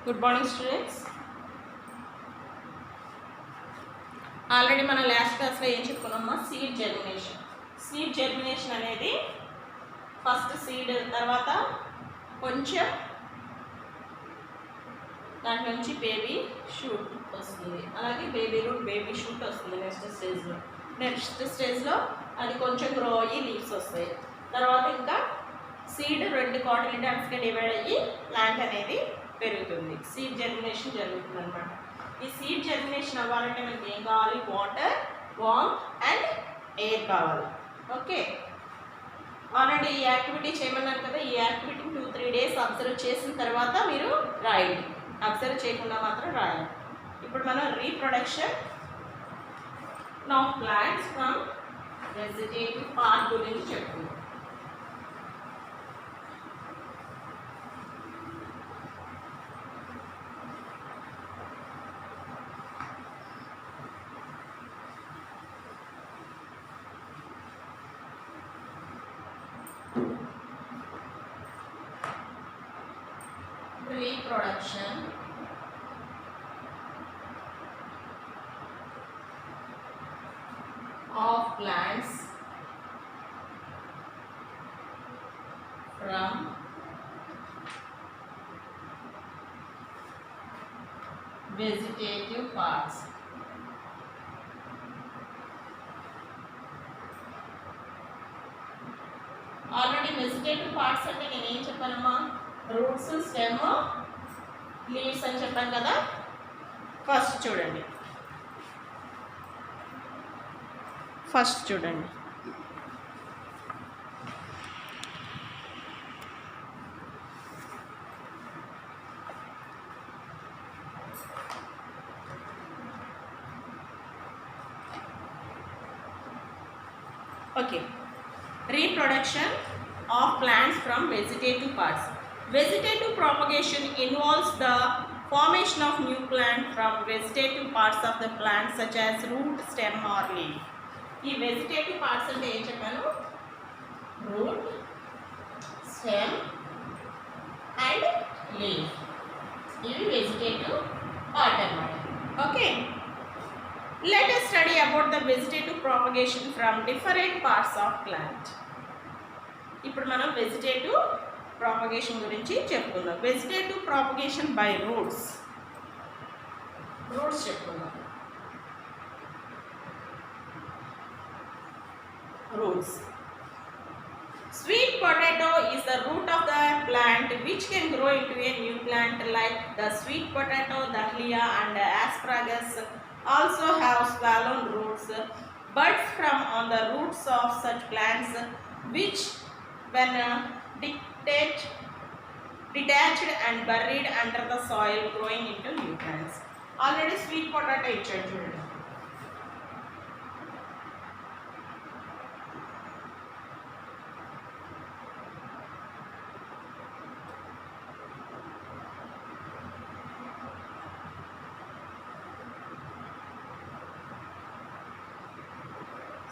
Good morning students. Already మన last క్లాస్లో ఏం చెప్పుకున్నామా, సీడ్ జర్మినేషన్. సీడ్ జర్మినేషన్ అనేది ఫస్ట్ సీడ్ తర్వాత కొంచెం దాంట్లో నుంచి బేబీ షూట్ వస్తుంది, అలాగే బేబీ రూట్ బేబీ షూట్ వస్తుంది నెక్స్ట్ స్టేజ్లో అది కొంచెం గ్రో అయ్యి లీవ్స్ వస్తాయి. తర్వాత ఇంకా సీడ్ 2 కాటిలిడాన్స్గా డివైడ్ అయ్యి ప్లాంట్ అనేది పెరుగుతుంది. సీడ్ జర్మినేషన్ జరుగుతుంది అనమాట. ఈ సీడ్ జర్మినేషన్ అవ్వాలంటే మనకి ఏం కావాలి? వాటర్, వార్మ్ అండ్ ఎయిర్ కావాలి. ఓకే, ఆల్రెడీ ఈ యాక్టివిటీ చేయమన్నారు కదా. ఈ యాక్టివిటీని 2-3 డేస్ అబ్జర్వ్ చేసిన తర్వాత మీరు రాయండి, అబ్జర్వ్ చేయకుండా మాత్రం రాయండి. ఇప్పుడు మనం reproduction of plants from vegetative part గురించి చెప్పుకుందాం. Reproduction of plants from vegetative parts. Already vegetative parts అంటే నేను ఏం చెప్పానమ్మా? రూట్స్, స్టెమ్, లీవ్స్ అని చెప్పాను కదా. ఫస్ట్ చూడండి, okay. Reproduction of plants from vegetative parts. Vegetative propagation involves the formation of new plant from vegetative parts of the plant such as root, stem or leaf. ఈ vegetative parts అంటే ఏం చెప్పాను? Root, stem and leaf. ఇవి vegetative part అన్నమాట. Okay, let us study about the vegetative propagation from different parts of plant. ఇప్పుడు మనం vegetative propagation గురించి చెప్పుకుందాం. వెజిటేటివ్ ప్రాపగేషన్ బై రూట్స్ చెప్పుకుందాం. Roots. Sweet potato is the root of the plant which can grow into a new plant like the sweet potato, dahlia and asparagus also have swollen roots. Buds from on the roots of such plants which when detached and buried under the soil growing into new plants. Already sweet potato ఇచ్చాడు చూడండి.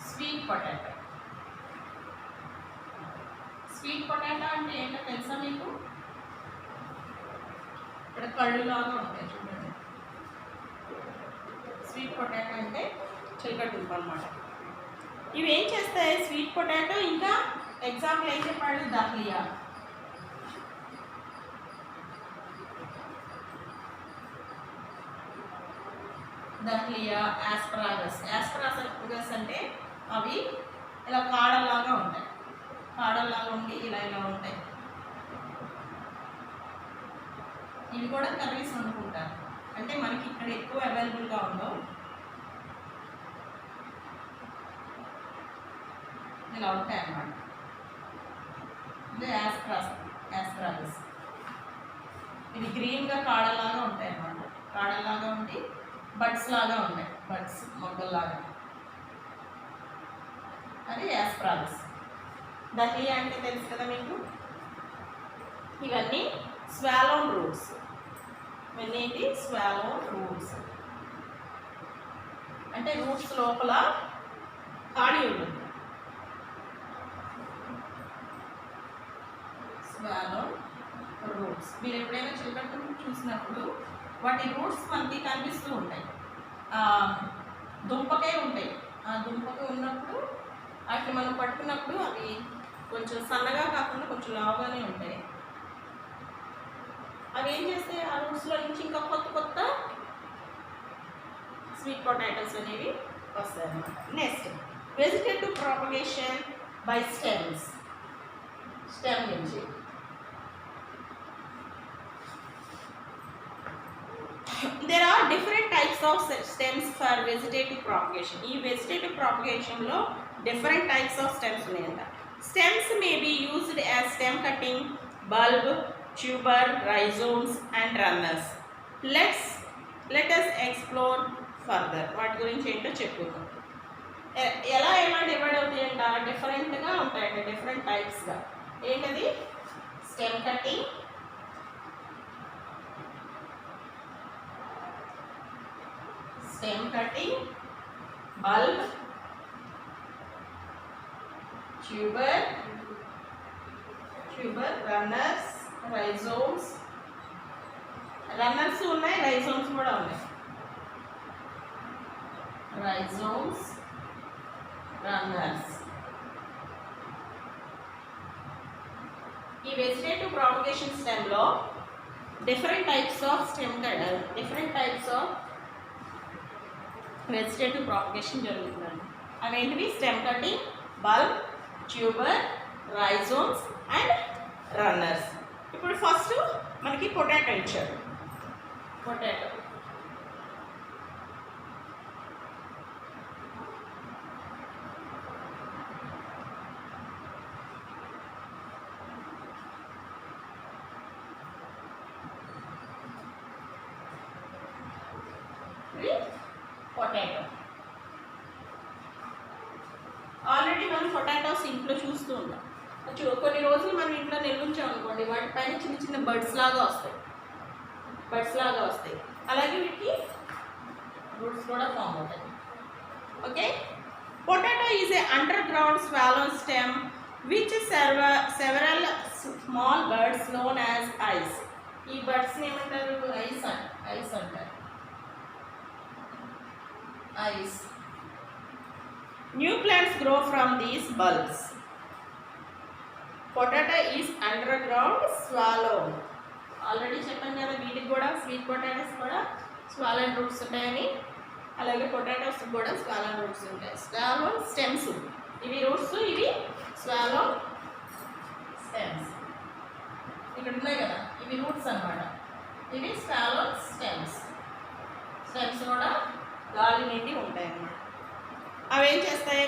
Sweet potato. Sweet potato అంటే ఏంటో తెలుసా మీకు? ఇక్కడ కళ్ళులాగా ఉంటాయి చూడండి. Sweet potato అంటే చిలక దుంప అన్నమాట. ఇవి ఏం చేస్తాయి? స్వీట్ పొటాటో ఇంకా ఎగ్జాంపుల్ ఏం చెప్పాడు? దహ్లియా. యాస్పరాగస్ అంటే అవి ఇలా కాడల్లాగా ఉంటాయి. కాడల్లాగా ఉండి ఇలా ఉంటాయి. ఇవి కూడా కర్రీస్ వండుకుంటారు. అంటే మనకి ఇక్కడ ఎక్కువ అవైలబుల్గా ఉండవు. ఇలా ఉంటాయి అన్నమాట. ఇది యాస్పరాగస్. ఇది గ్రీన్గా కాడల్లాగా ఉంటాయి అన్నమాట. కాడల్లాగా ఉండి బడ్స్ లాగా ఉంటాయి. బడ్స్ మొగ్గల్లాగా. అది యాస్పరాగస్. దహ్లియా అంటే తెలుసు కదా మీకు. ఇవన్నీ స్వాలోన్ రూట్స్. ఇవన్నీ స్వాలోన్ రూట్స్ అంటే రూట్స్ లోపల ఖాళీ ఉంటుంది. స్వాలోన్ రూట్స్. మీరు ఎప్పుడైనా చిలకడదుంప చూసినప్పుడు వాటి రూట్స్ మనకి కనిపిస్తూ ఉంటాయి. దుంపకే ఉంటాయి. ఆ దుంపకే ఉన్నప్పుడు వాటిని మనం పట్టుకున్నప్పుడు అవి కొంచెం సన్నగా కాకుండా కొంచెం లావుగానే ఉంటాయి. అవి ఏం చేస్తాయి, ఆ రూట్స్లో నుంచి ఇంకా కొత్త కొత్త స్వీట్ పొటాటోస్ అనేవి వస్తాయి అన్నమాట. Next vegetative propagation by stems. Stem నుంచి there are different types of stems for vegetative propagation. ఈ vegetative propagation లో different types of stems ఉన్నాయంట. Stems may be used as stem cutting, bulb, tuber, rhizomes and runners. Let us explore further. వాటి గురించి ఏంటో చెప్పుకుందాం. ఎలా divide అవుతాయంట, డిఫరెంట్గా ఉంటాయంట, డిఫరెంట్ టైప్స్గా. ఏంటది, stem cutting, bulb, tuber, runners, rhizomes. Runners ఉన్నాయి, రైజోమ్స్ కూడా ఉన్నాయి. Rhizomes, runners. ఈ వెజిటేటివ్ ప్రాపగేషన్ స్టెమ్లో different types of vegetative propagation జరుగుతుందండి. అవేంటివి, stem cutting, bulb, tuber, rhizomes and runners. ఇప్పుడు ఫస్ట్ మనకి పొటాటో ఇచ్చారు. పొటాటో ఆల్రెడీ మనం పొటాటోస్ ఇంట్లో చూస్తూ ఉంటాం. కొన్ని రోజులు మనం ఇంట్లో నిల్వించాం అనుకోండి, వాటిపైన చిన్న చిన్న బర్డ్స్ లాగా వస్తాయి. అలాగే వీటికి రూట్స్ కూడా ఫామ్ అవుతాయి. Okay, potato is a under ground swallow stem which several small birds known as ice. ఈ బర్డ్స్ని ఏమంటారు, ఐస్ అంటారు. Ice. New plants grow from these bulbs. Potato is underground swallow. Already చెప్పాను కదా, వీటికి కూడా స్వీట్ పొటాటోస్ కూడా స్వాలన్ roots ఉంటాయని, అలాగే పొటాటోస్ కూడా స్వాలన్ రూట్స్ ఉంటాయి. స్వాలో స్టెమ్స్, ఇవి రూట్స్, ఇవి స్వాలో స్టెమ్స్. ఇక్కడ ఉన్నాయి కదా, ఇవి రూట్స్ అన్నమాట. ఇవి స్వాలో స్టెమ్స్ కూడా గాలి నిండి ఉంటాయి అన్నమాట. అవి ఏం చేస్తాయి,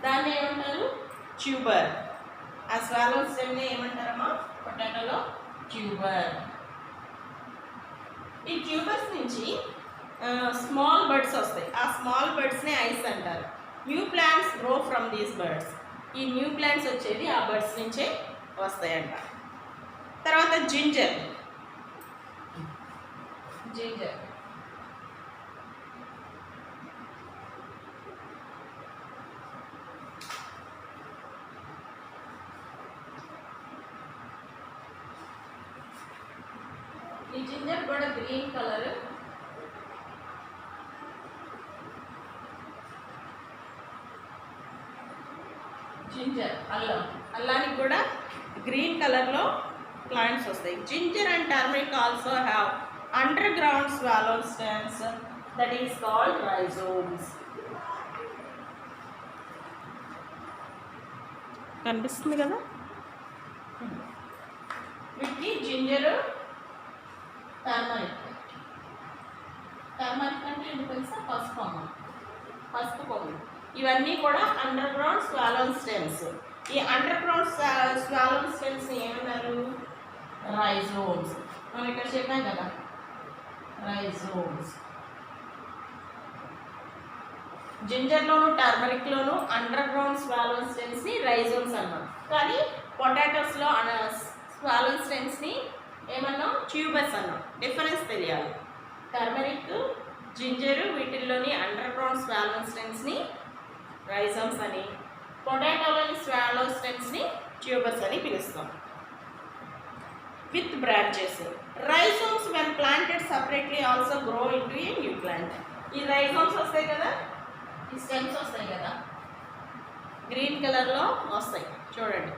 దాన్ని ఏమంటారు, ట్యూబర్. ఆ స్వాలో స్టెమ్ని ఏమంటారమ్మా, పొటాటోలో ట్యూబర్. ఈ ట్యూబర్స్ నుంచి స్మాల్ బర్డ్స్ వస్తాయి. ఆ స్మాల్ బర్డ్స్ని ఐస్ అంటారు. New plants grow from these birds. ఈ న్యూ ప్లాంట్స్ వచ్చేది ఆ బర్డ్స్ నుంచే వస్తాయంట. తర్వాత జింజర్. ఈ జింజర్ కూడా గ్రీన్ కలర్. అల్లానికి కూడా గ్రీన్ కలర్లో ప్లాంట్స్ వస్తాయి. Ginger and turmeric also have under ground swallow stems that is called rhizomes. కనిపిస్తుంది కదా, వీటికి జింజర్, టర్మరిక్ అంటే ఎందుకు తెలుసా, పసుపు కొమ్ము. ఇవన్నీ కూడా అండర్ గ్రౌండ్ స్వాలోన్ స్టెమ్స్. ఈ అండర్ గ్రౌండ్ స్వాలోన్ స్టెమ్స్ ఏమన్నారు, రైజోమ్స్. మనం ఇక్కడ చెప్పాం కదా, రైజోమ్స్. జింజర్లోను టర్మరిక్లోను అండర్ గ్రౌండ్ స్వాలోన్ స్టెమ్స్ని రైజోమ్స్ అన్నాం. కానీ పొటాటోస్లో స్వాలోన్ స్టెమ్స్ని ఏమన్నాం, ట్యూబర్స్ అన్నాం. డిఫరెన్స్ తెలియాలి. టర్మరిక్, జింజరు, వీటిల్లోని అండర్ గ్రౌండ్ స్వాలోన్ స్టెమ్స్ని రైజోమ్స్ అని, పొటాటోలోని స్వాలో స్టెమ్స్ని ట్యూబర్స్ అని పిలుస్తాం. with branches. Rhizomes when planted separately also grow into a new plant. ఈ rhizomes వస్తాయి కదా, ఈ స్టెమ్స్ వస్తాయి కదా, గ్రీన్ కలర్లో వస్తాయి చూడండి.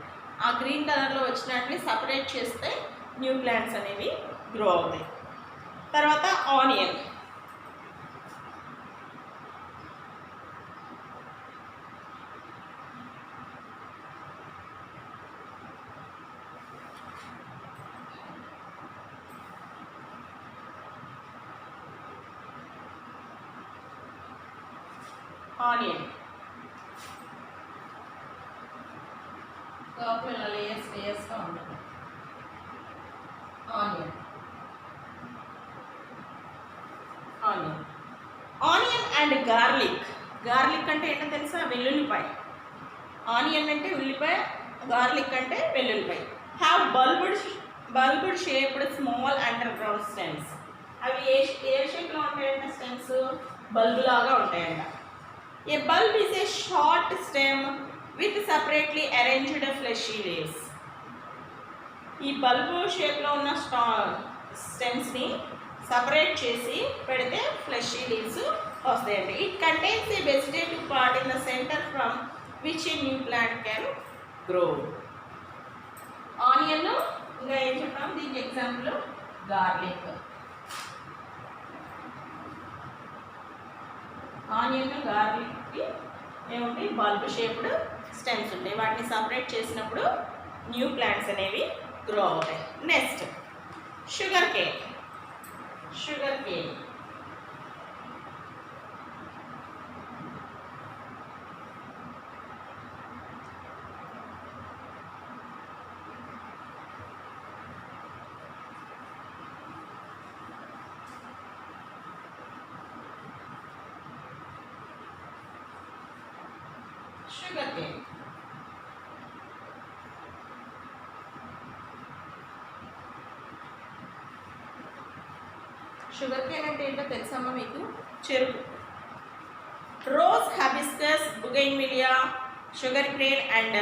ఆ గ్రీన్ కలర్లో వచ్చినట్లు సపరేట్ చేస్తే న్యూ ప్లాంట్స్ అనేవి గ్రో అవుతాయి. తర్వాత ఆనియన్. ఆనియన్ లోపల ఇలా లేయర్స్గా ఉంటుంది. Onion and garlic. గార్లిక్ అంటే ఏంటో తెలుసా? వెల్లుల్లిపాయ. ఆనియన్ అంటే ఉల్లిపాయ, గార్లిక్ అంటే వెల్లుల్లిపాయ. Have bulbed shaped small underground stems. అవి ఏ షేప్లో ఉంటాయంట? స్టెమ్స్ బల్బు లాగా ఉంటాయంట. A bulb is a short stem with separately arranged fleshy leaves. ఈ బల్బు షేప్లో ఉన్న స్టెమ్స్ని సపరేట్ చేసి పెడితే ఫ్లెషీ లీవ్స్ వస్తాయండి. It contains A vegetative part in the centre from which a new plant can grow. Onion, ఇంకా ఏం చెప్పాము దీనికి ఎగ్జాంపుల్? గార్లిక్. ఆనియన్, గార్లిక్కి ఏముంటాయి? బల్బ్ షేప్డ్ స్టెమ్స్ ఉంటాయి. వాటిని సపరేట్ చేసినప్పుడు న్యూ ప్లాంట్స్ అనేవి గ్రో అవుతాయి. Next sugar cane. Sugar cane sugar cane. Sugar cane అంటే ఏంటో తెలుసమ్మా మీకు? చెరుకు. Rose, hibiscus, bougainvillea, sugar cane and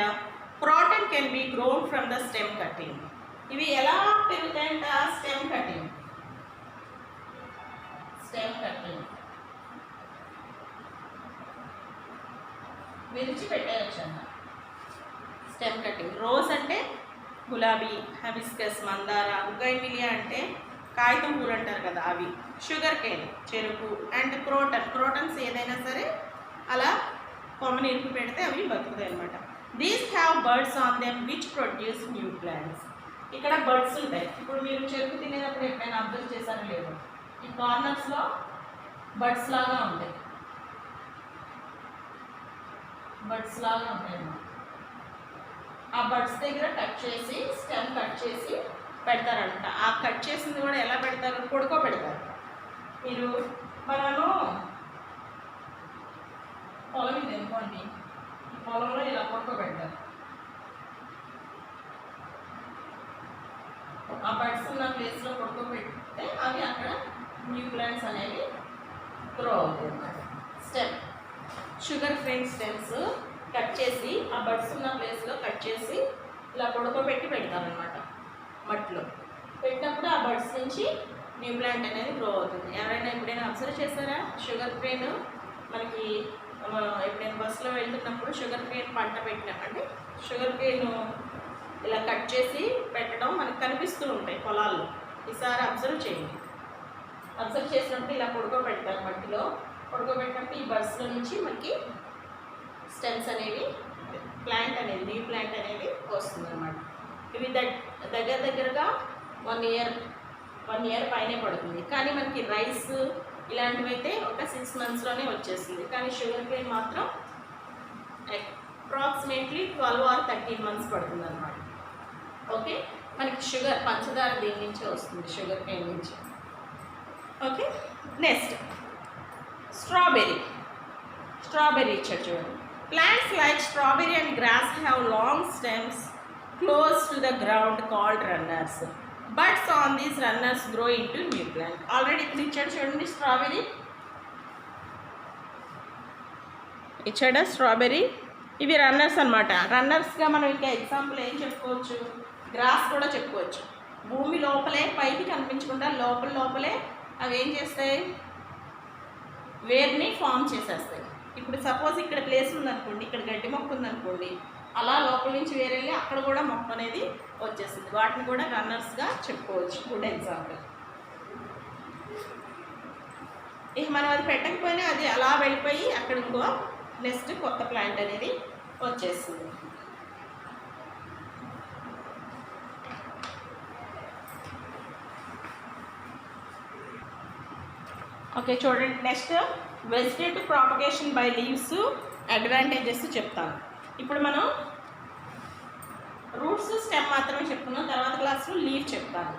croton can be grown from the stem cutting. ఇవి ఎలా పెరుగుతాయంట? Stem cutting. విడిచిపెట్టేయచ్చు అన్న. Stem cutting. రోజ్ అంటే గులాబీ, హబిస్కస్ మందార, బుగైన్విలియా అంటే కాగితం పూలు అంటారు కదా అవి, షుగర్ కేన్ చెరుకు, అండ్ క్రోటన్స్ ఏదైనా సరే అలా కొమ్మని ఇరుకు పెడితే అవి బతుకుతాయి అనమాట. These have birds on them which produce new plants. ఇక్కడ బర్డ్స్ ఉంటాయి. ఇప్పుడు మీరు చెరుకు తినేటప్పుడు ఎప్పుడైనా అబ్జర్వ్ చేశారో లేదో, ఈ కార్నర్స్లో బర్డ్స్ లాగా ఉంటాయి. బర్డ్స్ లాగా ఉంటాయి అన్నమాట. ఆ బర్డ్స్ దగ్గర కట్ చేసి స్టెమ్ కట్ చేసి పెడతారనమాట. ఆ కట్ చేసింది కూడా ఎలా పెడతారు? పడుకోబెడతారు. మీరు మనము పొలం ఇది అనుకోండి, ఈ పొలంలో ఇలా పడుకోబెడతారు. ఆ బర్డ్స్ ఉన్న ప్లేస్లో పడుకోబెడితే అవి అక్కడ న్యూ ప్లాంట్స్ అనేవి గ్రో అవుతాయి అన్నమాట. Stem sugar cane stems cut చేసి ఆ బర్డ్స్ ఉన్న ప్లేస్లో కట్ చేసి ఇలా పడుకోబెట్టి పెడతారనమాట. మట్టిలో పెట్టినప్పుడు ఆ బర్డ్స్ నుంచి న్యూ ప్లాంట్ అనేది గ్రో అవుతుంది. ఎవరైనా ఎప్పుడైనా అబ్జర్వ్ చేస్తారా? షుగర్ కేన్ మనకి ఎప్పుడైనా బస్సులో వెళ్తున్నప్పుడు షుగర్ కేన్ పంట పెట్టినామంటే షుగర్ కేన్ ఇలా కట్ చేసి పెట్టడం మనకు కనిపిస్తూ ఉంటాయి పొలాల్లో. ఈసారి అబ్జర్వ్ చేయండి. అబ్జర్వ్ చేసినప్పుడు ఇలా పడుకోబెడతారు మట్టిలో. పడుకోబెట్టినప్పుడు ఈ బర్డ్స్లో నుంచి మనకి స్టెమ్స్ అనేవి ప్లాంట్ అనేది న్యూ ప్లాంట్ అనేది వస్తుంది అన్నమాట. ఇవి దగ్గరగా 1 ఇయర్ పైనే పడుతుంది. కానీ మనకి రైస్ ఇలాంటివి అయితే ఒక 6 monthsలోనే వచ్చేస్తుంది. కానీ షుగర్ కేన్ మాత్రం అప్రాక్సిమేట్లీ 12 or 13 months పడుతుంది అన్నమాట. ఓకే, మనకి షుగర్ పంచదార దీని నుంచే వస్తుంది, షుగర్ కేన్ నుంచి. ఓకే, నెక్స్ట్ స్ట్రాబెర్రీ ఇచ్చారు చూడండి. Plants like strawberry and grass have long stems close to the ground called runners. Buds on these runners grow into new plant. Already ఇక్కడ చూడండి స్ట్రాబెర్రీ ఇచ్చాడా? స్ట్రాబెర్రీ ఇవి రన్నర్స్ అనమాట. రన్నర్స్గా మనం ఇంకా ఎగ్జాంపుల్ ఏం చెప్పుకోవచ్చు? గ్రాస్ కూడా చెప్పుకోవచ్చు. భూమి లోపలే పైకి కనిపించకుండా లోపలే అవి ఏం చేస్తాయి, వేర్ని ఫామ్ చేసేస్తాయి. ఇప్పుడు సపోజ్ ఇక్కడ ప్లేస్ ఉందనుకోండి, ఇక్కడ గడ్డి మొక్క ఉందనుకోండి, అలా లోపల నుంచి వేరెళ్ళి అక్కడ కూడా మొక్క అనేది వచ్చేస్తుంది. వాటిని కూడా రన్నర్స్గా చెప్పుకోవచ్చు. Good example. ఇక మనం అది పెట్టకపోయినా అది అలా వెళ్ళిపోయి అక్కడ ఇంకో నెక్స్ట్ కొత్త ప్లాంట్ అనేది వచ్చేస్తుంది. ఓకే చూడండి, next vegetative propagation by leaves advantages చెప్తాను. ఇప్పుడు మనం రూట్స్ స్టెమ్ మాత్రమే చెప్తున్నాం, తర్వాత క్లాస్లో లీవ్ చెప్తాను.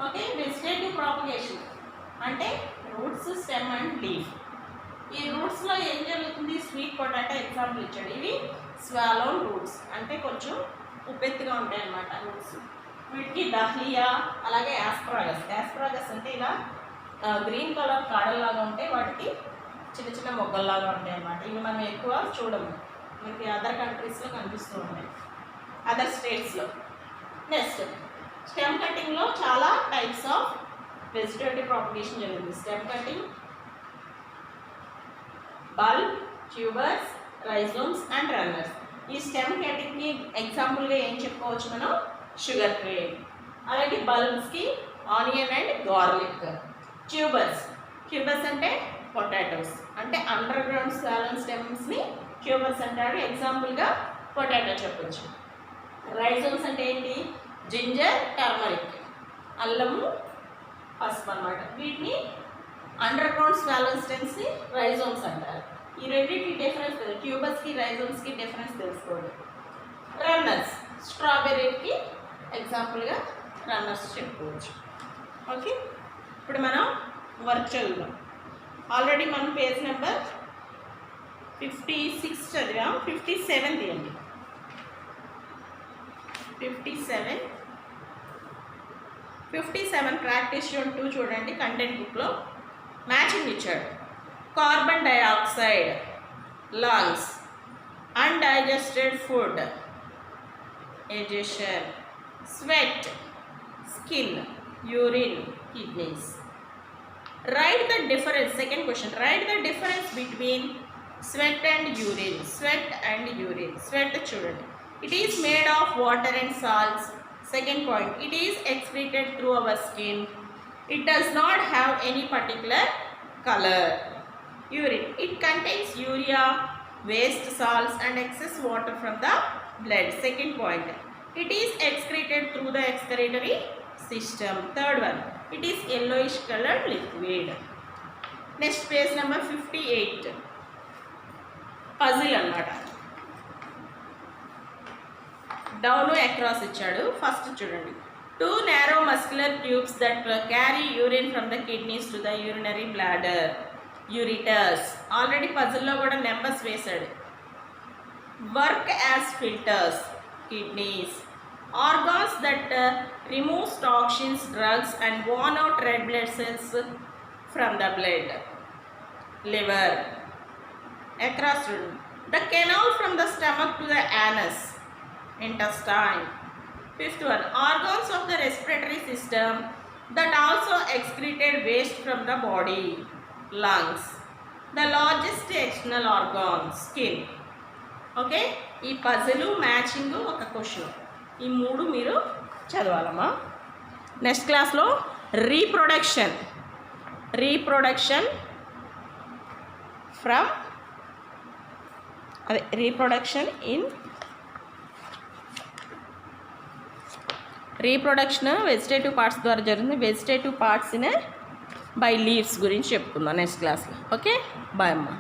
ఓకే, వెజిటేటివ్ ప్రాపగేషన్ అంటే రూట్స్, స్టెమ్ అండ్ లీవ్. ఈ రూట్స్లో ఏం జరుగుతుంది, స్వీట్ పొటాటో ఎగ్జాంపుల్ ఇచ్చాడు. ఇవి స్వాలోన్ రూట్స్ అంటే కొంచెం ఉబ్బెత్తుగా ఉంటాయి అన్నమాట రూట్స్. వీటికి దహ్లియా, అలాగే యాస్పరాగస్. యాస్పరాగస్ అంటే ఇలా గ్రీన్ కలర్ కాడల్లాగా ఉంటాయి, వాటికి చిన్న చిన్న మొగ్గల్లాగా ఉంటాయి అన్నమాట. ఇవి మనం ఎక్కువ చూడము, మనకి అదర్ కంట్రీస్లో కనిపిస్తూ ఉంటాయి, అదర్ స్టేట్స్లో. నెక్స్ట్ స్టెమ్ కటింగ్లో చాలా టైప్స్ ఆఫ్ వెజిటేటివ్ ప్రాపగేషన్ జరుగుతుంది. Stem cutting, bulb, tubers, rhizomes and runners. ఈ స్టెమ్ కటింగ్కి ఎగ్జాంపుల్గా ఏం చెప్పుకోవచ్చు మనం, షుగర్ కేన్. అలాగే బల్బ్స్కి ఆనియన్ అండ్ గార్లిక్. ట్యూబర్స్ అంటే పొటాటోస్, అంటే అండర్ గ్రౌండ్ సాలన్ స్టెమ్స్ని ట్యూబర్స్ అంటారు. ఎగ్జాంపుల్గా పొటాటో చెప్పచ్చు. రైజోమ్స్ అంటే ఏంటి, జింజర్, టర్మరిక్, అల్లము, పసుపు అన్నమాట. వీటిని అండర్ గ్రౌండ్ సాలన్ స్టెమ్స్ని రైజోమ్స్ అంటారు. ఈ రెండింటికి డిఫరెన్స్ తెలుసు, ట్యూబర్స్కి రైజోమ్స్కి డిఫరెన్స్ తెలుసుకోండి. రన్నర్స్, స్ట్రాబెర్రీకి ఎగ్జాంపుల్గా రన్నర్స్ చెప్పుకోవచ్చు. ఓకే, ఇప్పుడు మనం వర్క్ చదువుదాం. ఆల్రెడీ మనం పేజ్ నెంబర్ 56 చదివాం. 57 తీయండి. 57 ప్రాక్టీస్ జోన్ 2 చూడండి. కంటెంట్ బుక్లో మ్యాచింగ్ ఇచ్చాడు. Carbon dioxide, lungs, undigested food, egestion, sweat, skin, urine, kidneys. Write the difference. Second question. Write the difference between sweat and urine. Sweat చూడండి. It is made of water and salts. Second point. It is excreted through our skin. It does not have any particular color. Urine. It contains urea, waste salts and excess water from the blood. Second point. It is excreted through the excretory system. Third one. It is yellowish colored liquid. Next page number 58. Puzzle అన్నమాట. Down across ఇచ్చాడు. First చూడండి. 2 narrow muscular tubes that carry urine from the kidneys to the urinary bladder. Ureters. Already పజిల్లో కూడా numbers వేశాడు. Work as filters. Kidneys. Organs that remove toxins, drugs and burn out red blood cells from the blood. Liver. Across. The canal from the stomach to the anus. Intestine. Fifth one. Organs of the respiratory system that also excreted waste from the body. Lungs. The largest external organ. Skin. Okay, ఈ puzzle matching ఒక question, ఈ 3 మీరు చదవాలమ్మా. Next క్లాస్లో reproduction from reproduction vegetative parts ద్వారా జరుగుతుంది. Vegetative పార్ట్స్ని by leaves గురించి చెప్పుకుందాం next క్లాస్లో. ఓకే, బాయ్ అమ్మా.